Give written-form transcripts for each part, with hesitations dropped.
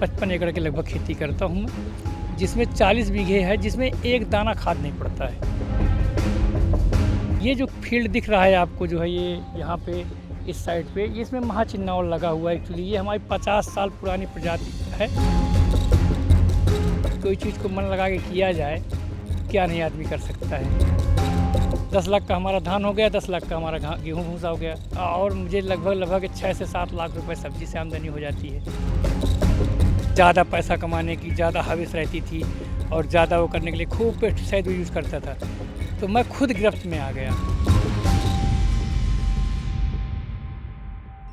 55 एकड़ के लगभग खेती करता हूँ मैं, जिसमें 40 बीघे है, जिसमें एक दाना खाद नहीं पड़ता है। ये जो फील्ड दिख रहा है आपको जो है ये यहाँ पे इस साइड पे, इसमें महाचिन्नौर लगा हुआ है। एक्चुअली ये हमारी 50 साल पुरानी प्रजाति है। कोई चीज़ को मन लगा के किया जाए, क्या नहीं आदमी कर सकता है। 10 लाख का हमारा धान हो गया, 10 लाख का हमारा गेहूँ भूसा हो गया, और मुझे लगभग 6 से 7 लाख रुपए सब्जी से आमदनी हो जाती है। ज़्यादा पैसा कमाने की ज़्यादा हविस रहती थी और ज़्यादा वो करने के लिए खूब पेस्टिसाइड यूज़ करता था, तो मैं खुद गिरफ्त में आ गया।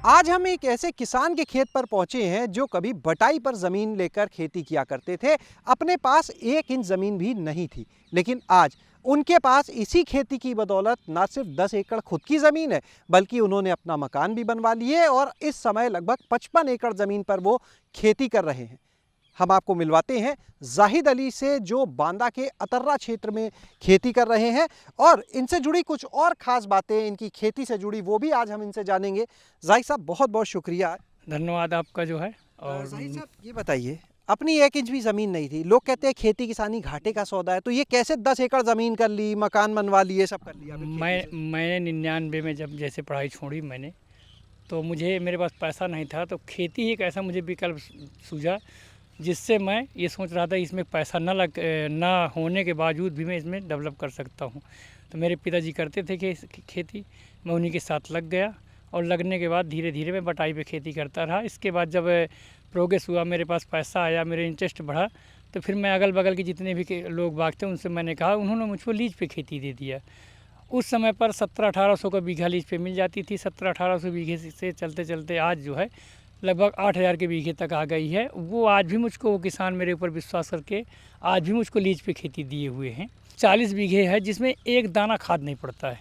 आज हम एक ऐसे किसान के खेत पर पहुंचे हैं जो कभी बटाई पर ज़मीन लेकर खेती किया करते थे। अपने पास 1 इंच ज़मीन भी नहीं थी, लेकिन आज उनके पास इसी खेती की बदौलत ना सिर्फ 10 एकड़ खुद की ज़मीन है, बल्कि उन्होंने अपना मकान भी बनवा लिए और इस समय लगभग 55 एकड़ ज़मीन पर वो खेती कर रहे हैं। हम आपको मिलवाते हैं जाहिद अली से, जो बांदा के अतर्रा क्षेत्र में खेती कर रहे हैं, और इनसे जुड़ी कुछ और ख़ास बातें, इनकी खेती से जुड़ी, वो भी आज हम इनसे जानेंगे। जाहिद साहब, बहुत बहुत शुक्रिया। धन्यवाद आपका जो है। और जाहिद साहब, ये बताइए, अपनी 1 इंच भी ज़मीन नहीं थी, लोग कहते हैं खेती किसानी घाटे का सौदा है, तो ये कैसे 10 एकड़ ज़मीन कर ली, मकान बनवा लिए, सब कर लिया? मैंने 99 में जब जैसे पढ़ाई छोड़ी मैंने, तो मेरे पास पैसा नहीं था, तो खेती ही एक ऐसा मुझे विकल्प सूझा जिससे मैं ये सोच रहा था इसमें पैसा ना होने के बावजूद भी मैं इसमें डेवलप कर सकता हूँ। तो मेरे पिताजी करते थे कि खेती, मैं उन्हीं के साथ लग गया, और लगने के बाद धीरे धीरे मैं बटाई पे खेती करता रहा। इसके बाद जब प्रोग्रेस हुआ, मेरे पास पैसा आया, मेरे इंटरेस्ट बढ़ा, तो फिर मैं अगल बगल के जितने भी लोग बाग थे उनसे मैंने कहा, उन्होंने मुझको लीज पे खेती दे दिया। उस समय पर 1700-1800 का बीघा लीज पे मिल जाती थी। 1700-1800 बीघे से चलते चलते आज जो है लगभग 8000 के बीघे तक आ गई है। वो आज भी मुझको, वो किसान मेरे ऊपर विश्वास करके आज भी मुझको लीज पे खेती दिए हुए हैं। 40 बीघे है, जिसमें एक दाना खाद नहीं पड़ता है।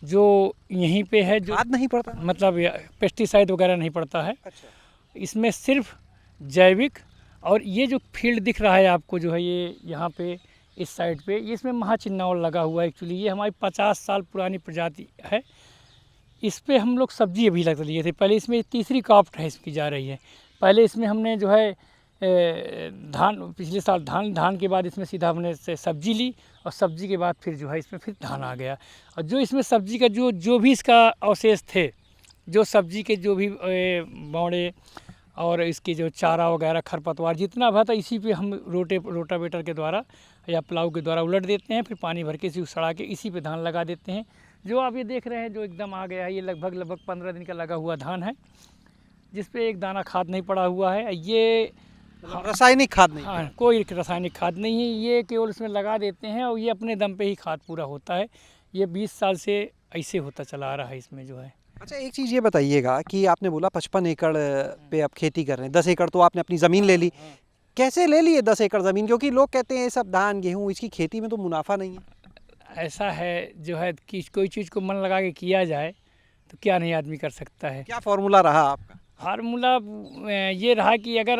जो यहीं पे है, जो खाद नहीं पड़ता, मतलब पेस्टिसाइड वगैरह नहीं पड़ता है। अच्छा। इसमें सिर्फ जैविक, और ये जो फील्ड दिख रहा है आपको जो है ये यहाँ पे इस साइड पे, इसमें महाचिन्नौर लगा हुआ है। एक्चुअली ये हमारी 50 साल पुरानी प्रजाति है। इस पे हम लोग सब्जी अभी लगा लिए थे। पहले इसमें तीसरी क्रॉप है इसकी जा रही है। पहले इसमें हमने जो है धान, पिछले साल धान के बाद इसमें सीधा हमने से सब्जी ली, और सब्जी के बाद फिर जो है इसमें फिर धान आ गया। और जो इसमें सब्जी का जो भी इसका अवशेष थे, जो सब्जी के जो भी बौड़े और इसके जो चारा वगैरह खरपतवार जितना भरा था, इसी पे हम रोटावेटर के द्वारा या प्लाऊ के द्वारा उलट देते हैं, फिर पानी भर के इसी सड़ा के इसी पे धान लगा देते हैं। जो आप ये देख रहे हैं जो एकदम आ गया है, ये लगभग 15 दिन का लगा हुआ धान है, जिस पे एक दाना खाद नहीं पड़ा हुआ है। ये रासायनिक खाद नहीं? हाँ, कोई रासायनिक खाद नहीं है, ये केवल उसमें लगा देते हैं और ये अपने दम पे ही खाद पूरा होता है। ये 20 साल से ऐसे होता चला आ रहा है इसमें जो है। अच्छा, एक चीज़ ये बताइएगा कि आपने बोला 55 एकड़ पे आप खेती कर रहे हैं, 10 एकड़ तो आपने अपनी ज़मीन ले ली। कैसे ले लिए 10 एकड़ ज़मीन? क्योंकि लोग कहते हैं ये सब धान गेहूँ, इसकी खेती में तो मुनाफा नहीं है। ऐसा है जो है कि कोई चीज़ को मन लगा के किया जाए तो क्या नहीं आदमी कर सकता है। क्या फॉर्मूला रहा आपका? फार्मूला ये रहा कि अगर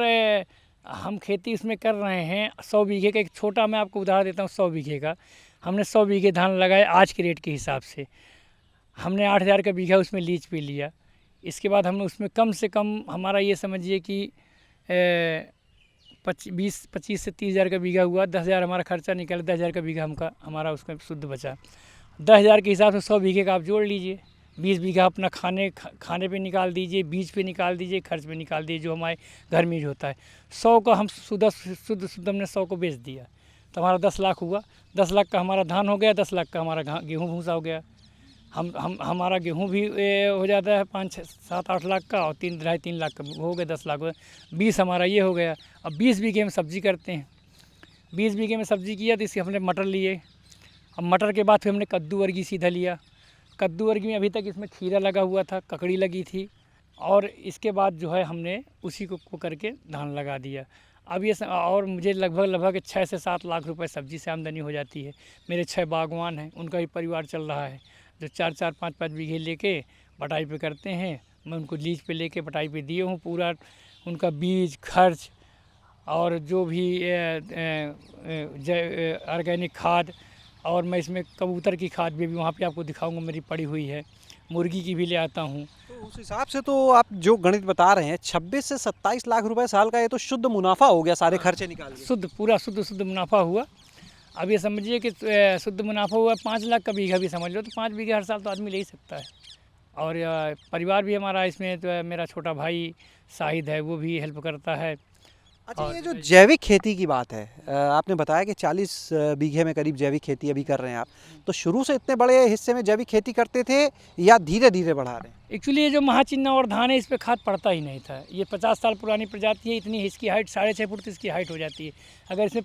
हम खेती इसमें कर रहे हैं 100 बीघे का, एक छोटा मैं आपको उदाहरण देता हूँ। 100 बीघे का हमने 100 बीघे धान लगाए आज के रेट के हिसाब से, हमने 8000 का बीघा उसमें लीज पे लिया। इसके बाद हमने उसमें कम से कम, हमारा ये समझिए कि 25 से 30 हज़ार का बीघा हुआ। 10,000 हमारा खर्चा निकला, 10,000 का बीघा हमारा उसमें शुद्ध बचा। 10,000 के हिसाब से 100 बीघे का आप जोड़ लीजिए। 20 बीघा अपना खाने पे निकाल दीजिए, बीज पे निकाल दीजिए, खर्च पे निकाल दीजिए जो हमारे घर में होता है। 100 का हम शुद्ध हमने 100 को बेच दिया तो हमारा 10 लाख हुआ। 10 लाख का हमारा धान हो गया, 10 लाख का हमारा गेहूँ भूसा हो गया। हमारा गेहूँ भी हो जाता है 5-7-8 लाख का, और 3-3.5 लाख का हो गया, 10 लाख हो गया। 20 हमारा ये हो गया। अब 20 बीघे में सब्जी करते हैं। 20 बीघे में सब्जी किया तो इसके हमने मटर लिए। अब मटर के बाद फिर हमने कद्दू वर्गी सीधा लिया। कद्दू वर्गी में अभी तक इसमें खीरा लगा हुआ था, ककड़ी लगी थी, और इसके बाद जो है हमने उसी को करके धान लगा दिया। अब ये और मुझे लगभग 6 से 7 लाख रुपए सब्जी से आमदनी हो जाती है। मेरे 6 बागवान हैं, उनका भी परिवार चल रहा है, जो 4-4, 5-5 बीघे लेके बटाई पे करते हैं। मैं उनको लीज पे लेके बटाई पे दिए हूँ। पूरा उनका बीज खर्च और जो भी ऑर्गेनिक खाद, और मैं इसमें कबूतर की खाद भी वहाँ पे आपको दिखाऊंगा, मेरी पड़ी हुई है। मुर्गी की भी ले आता हूँ। तो उस हिसाब से तो आप जो गणित बता रहे हैं 26 से 27 लाख रुपए साल का, ये तो शुद्ध मुनाफा हो गया सारे खर्चे निकाल के। शुद्ध पूरा शुद्ध मुनाफा हुआ। अब ये समझिए कि शुद्ध मुनाफा हुआ 5 लाख का बीघा भी समझ लो, तो 5 बीघे हर साल तो आदमी ले ही सकता है। और परिवार भी हमारा इसमें तो मेरा छोटा भाई शाहिद है, वो भी हेल्प करता है। अच्छा, और ये जो जैविक खेती की बात है, आपने बताया कि 40 बीघे में करीब जैविक खेती अभी कर रहे हैं आप, तो शुरू से इतने बड़े हिस्से में जैविक खेती करते थे या धीरे धीरे बढ़ा रहे हैं? एक्चुअली ये जो महाचिन्ना और धान है, इस पे खाद पड़ता ही नहीं था। ये 50 साल पुरानी प्रजाति है, इतनी इसकी हाइट 6.5 फुट इसकी हाइट हो जाती है। अगर इसमें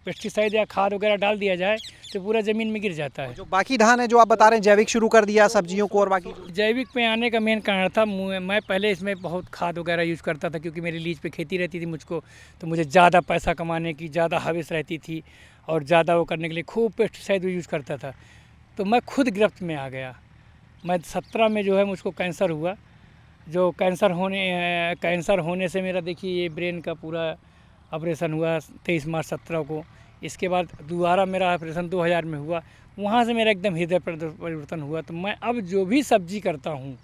पेस्टिसाइड या खाद वगैरह डाल दिया जाए तो पूरा ज़मीन में गिर जाता है। जो बाकी धान है जो आप बता रहे हैं जैविक शुरू कर दिया सब्जियों को और बाकी, जैविक पे आने का मेन कारण था, मैं पहले इसमें बहुत खाद वगैरह यूज़ करता था, क्योंकि मेरी लीज पे खेती रहती थी मुझको, तो मुझे ज़्यादा पैसा कमाने की ज़्यादा हवस रहती थी और ज़्यादा वो करने के लिए खूब पेस्टिसाइड यूज़ करता था। तो मैं खुद गिरफ्त में आ गया। मैं 17 में जो है मुझको कैंसर हुआ। जो कैंसर होने से मेरा देखिए ये ब्रेन का पूरा ऑपरेशन हुआ 23 मार्च 17 को। इसके बाद दोबारा मेरा ऑपरेशन 2000 में हुआ। वहाँ से मेरा एकदम हृदय परिवर्तन हुआ। तो मैं अब जो भी सब्जी करता हूँ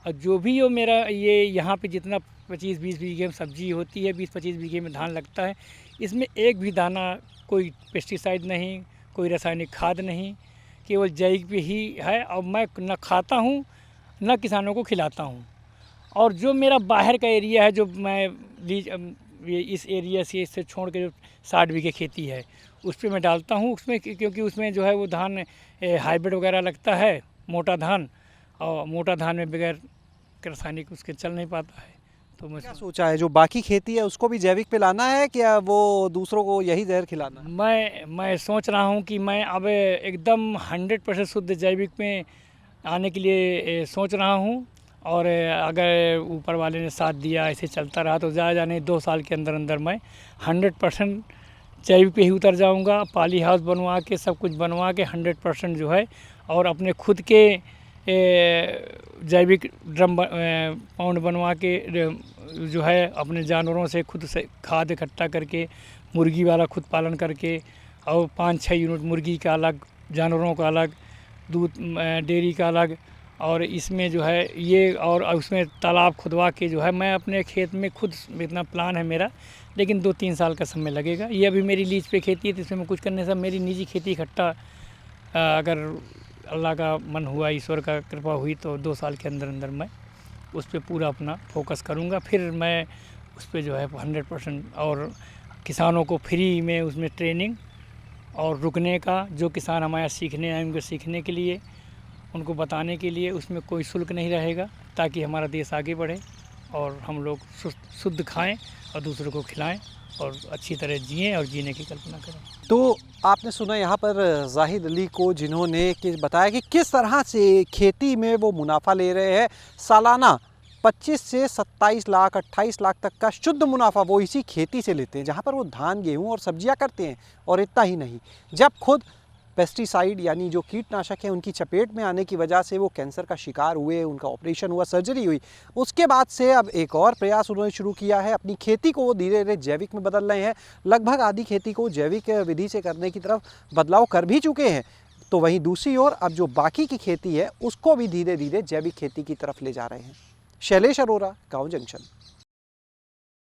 और जो भी वो मेरा ये यहाँ पे जितना 25-20 बीघे में सब्जी होती है, 20-25 बीघे में धान लगता है, इसमें एक भी दाना कोई पेस्टिसाइड नहीं, कोई रासायनिक खाद नहीं, केवल जैविक पे ही है। और मैं न खाता हूँ न किसानों को खिलाता हूँ। और जो मेरा बाहर का एरिया है, जो मैं ये इस एरिया से इससे छोड़ के जो 60 बीघे खेती है उस पर मैं डालता हूँ उसमें, क्योंकि उसमें जो है वो धान हाइब्रिड वगैरह लगता है, मोटा धान, और मोटा धान में बगैर रासायनिक उसके चल नहीं पाता है। तो मैं क्या सोचा है जो बाकी खेती है उसको भी जैविक पे लाना है, क्या वो दूसरों को यही जहर खिलाना है? मैं सोच रहा हूँ कि मैं अब एकदम 100% शुद्ध जैविक में आने के लिए सोच रहा हूँ। और अगर ऊपर वाले ने साथ दिया, ऐसे चलता रहा, तो ज़्यादा नहीं 2 साल के अंदर अंदर मैं 100% जैविक पे ही उतर जाऊँगा। पाली हाउस बनवा के, सब कुछ बनवा के 100% जो है, और अपने खुद के जैविक ड्रम पाउंड बनवा के जो है अपने जानवरों से खुद से खाद इकट्ठा करके, मुर्गी वाला खुद पालन करके, और 5-6 यूनिट मुर्गी का अलग, जानवरों का अलग, दूध डेयरी का अलग, और इसमें जो है ये, और उसमें तालाब खुदवा के जो है मैं अपने खेत में खुद, इतना प्लान है मेरा, लेकिन 2-3 साल का समय लगेगा। ये अभी मेरी लीज पे खेती है, तो इसमें कुछ करने से मेरी निजी खेती इकट्ठा, अगर अल्लाह का मन हुआ, ईश्वर का कृपा हुई, तो 2 साल के अंदर अंदर मैं उस पर पूरा अपना फोकस करूँगा। फिर मैं उस पर जो है 100%, और किसानों को फ्री में उसमें ट्रेनिंग और रुकने का, जो किसान हमारे सीखने आएंगे सीखने के लिए, उनको बताने के लिए उसमें कोई शुल्क नहीं रहेगा, ताकि हमारा देश आगे बढ़े और हम लोग शुद्ध खाएं और दूसरों को खिलाएं और अच्छी तरह जिएं और जीने की कल्पना करें। तो आपने सुना यहाँ पर जाहिद अली को, जिन्होंने बताया कि किस तरह से खेती में वो मुनाफा ले रहे हैं। सालाना 25 से 27 लाख 28 लाख तक का शुद्ध मुनाफा वो इसी खेती से लेते हैं, जहाँ पर वो धान, गेहूँ और सब्जियाँ करते हैं। और इतना ही नहीं, जब खुद पेस्टिसाइड यानी जो कीटनाशक है उनकी चपेट में आने की वजह से वो कैंसर का शिकार हुए, उनका ऑपरेशन हुआ, सर्जरी हुई, उसके बाद से अब एक और प्रयास उन्होंने शुरू किया है। अपनी खेती को वो धीरे धीरे जैविक में बदल रहे हैं। लगभग आधी खेती को जैविक विधि से करने की तरफ बदलाव कर भी चुके हैं। तो वहीं दूसरी ओर अब जो बाकी की खेती है उसको भी धीरे धीरे जैविक खेती की तरफ ले जा रहे हैं। शैलेश अरोरा, गाँव जंक्शन।